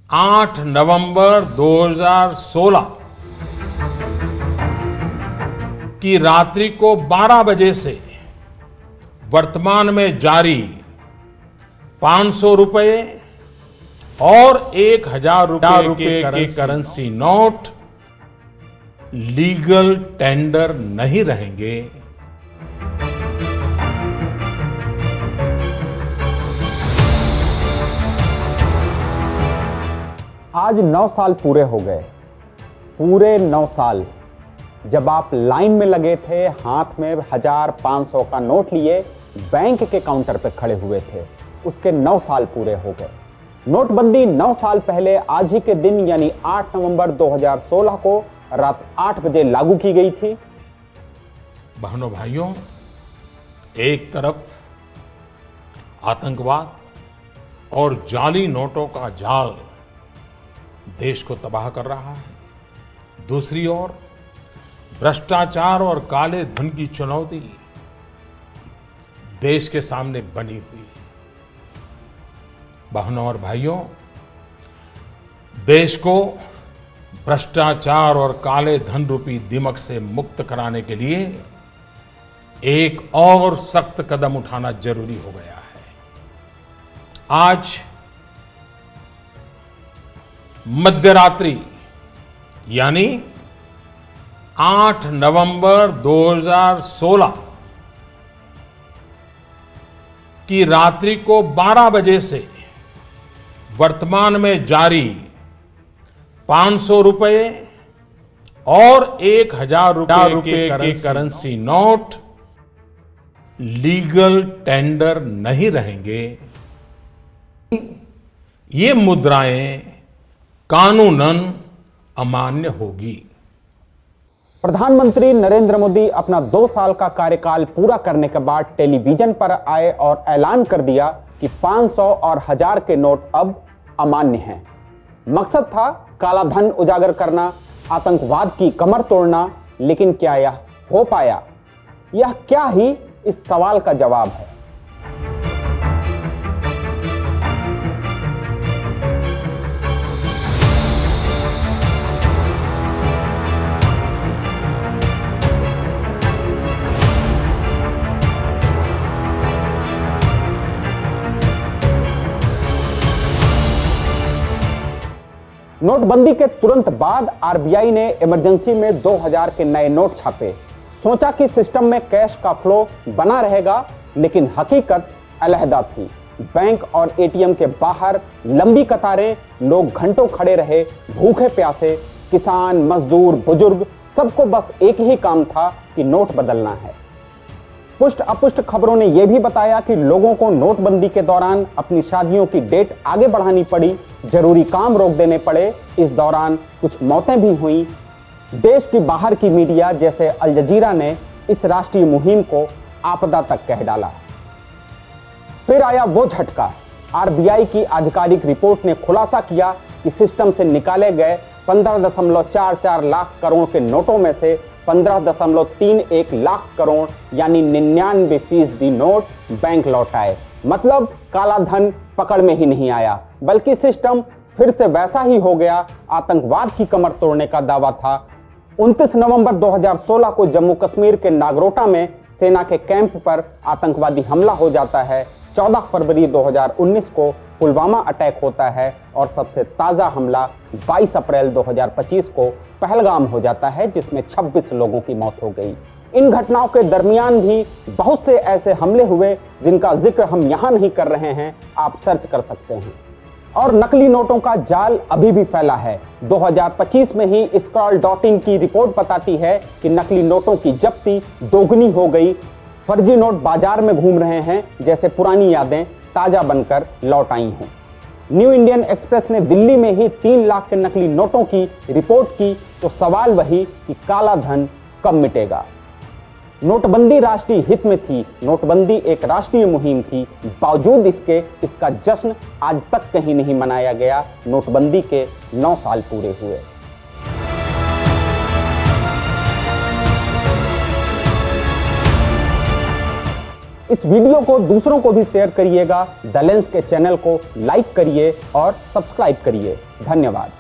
8 नवंबर 2016 की रात्रि को 12 बजे से वर्तमान में जारी 500 रुपए और 1000 रुपए के करेंसी नोट लीगल टेंडर नहीं रहेंगे। आज 9 साल पूरे हो गए। पूरे 9 साल जब आप लाइन में लगे थे, हाथ में 1000-500 का नोट लिए बैंक के काउंटर पर खड़े हुए थे, उसके 9 साल पूरे हो गए। नोटबंदी 9 साल पहले आज ही के दिन यानी 8 नवंबर 2016 को रात 8 बजे लागू की गई थी। बहनों भाइयों, एक तरफ आतंकवाद और जाली नोटों का जाल देश को तबाह कर रहा है, दूसरी ओर भ्रष्टाचार और काले धन की चुनौती देश के सामने बनी हुई है। बहनों और भाइयों, देश को भ्रष्टाचार और काले धन रूपी दिमक से मुक्त कराने के लिए एक और सख्त कदम उठाना जरूरी हो गया है। आज मध्यरात्रि यानी 8 नवंबर 2016 की रात्रि को 12 बजे से वर्तमान में जारी 500 रुपए और 1000 रुपए के करेंसी नोट लीगल टेंडर नहीं रहेंगे। ये मुद्राएं कानूनन अमान्य होगी। प्रधानमंत्री नरेंद्र मोदी अपना 2 साल का कार्यकाल पूरा करने के बाद टेलीविजन पर आए और ऐलान कर दिया कि 500 और 1000 के नोट अब अमान्य हैं। मकसद था काला धन उजागर करना, आतंकवाद की कमर तोड़ना, लेकिन क्या यह हो पाया? यह क्या ही इस सवाल का जवाब है। नोटबंदी के तुरंत बाद आरबीआई ने इमरजेंसी में 2000 के नए नोट छापे। सोचा कि सिस्टम में कैश का फ्लो बना रहेगा, लेकिन हकीकत अलहदा थी। बैंक और एटीएम के बाहर लंबी कतारें, लोग घंटों खड़े रहे, भूखे प्यासे, किसान, मजदूर, बुजुर्ग, सबको बस एक ही काम था कि नोट बदलना है। पुष्ट अपुष्ट खबरों ने यह भी बताया कि लोगों को नोटबंदी के दौरान अपनी शादियों की डेट आगे बढ़ानी पड़ी, जरूरी काम रोक देने पड़े। इस दौरान कुछ मौतें भी हुई। देश की बाहर की मीडिया जैसे अल जजीरा ने इस राष्ट्रीय मुहिम को आपदा तक कह डाला। फिर आया वो झटका। आरबीआई की आधिकारिक रिपोर्ट ने खुलासा किया कि सिस्टम से निकाले गए 15.44 लाख करोड़ के नोटों में से 15.31 लाख करोड़ यानी 99% नोट बैंक लौटाए। मतलब काला धन पकड़ में ही नहीं आया, बल्कि सिस्टम फिर से वैसा ही हो गया। आतंकवाद की कमर तोड़ने का दावा था। 29 नवंबर 2016 को जम्मू कश्मीर के नागरोटा में सेना के कैंप पर आतंकवादी हमला हो जाता है। 14 फरवरी 2019 को पुलवामा अटैक होता है और सबसे ताजा हमला 22 अप्रैल 2025 को पहलगाम हो जाता है, जिसमें 26 लोगों की मौत हो गई। इन घटनाओं के दरमियान भी बहुत से ऐसे हमले हुए जिनका जिक्र हम यहां नहीं कर रहे हैं, आप सर्च कर सकते हैं। और नकली नोटों का जाल अभी भी फैला है। 2025 में ही स्क्रॉल डॉटिंग की रिपोर्ट बताती है कि नकली नोटों की जब्ती दोगुनी हो गई। फर्जी नोट बाजार में घूम रहे हैं, जैसे पुरानी यादें ताजा बनकर लौट आई हों। न्यू इंडियन एक्सप्रेस ने दिल्ली में ही 3 लाख के नकली नोटों की रिपोर्ट की, तो सवाल वही कि काला धन कब मिटेगा। नोटबंदी राष्ट्रीय हित में थी, नोटबंदी एक राष्ट्रीय मुहिम थी, बावजूद इसके इसका जश्न आज तक कहीं नहीं मनाया गया। नोटबंदी के 9 साल पूरे हुए। इस वीडियो को दूसरों को भी शेयर करिएगा। द लेंस के चैनल को लाइक करिए और सब्सक्राइब करिए। धन्यवाद।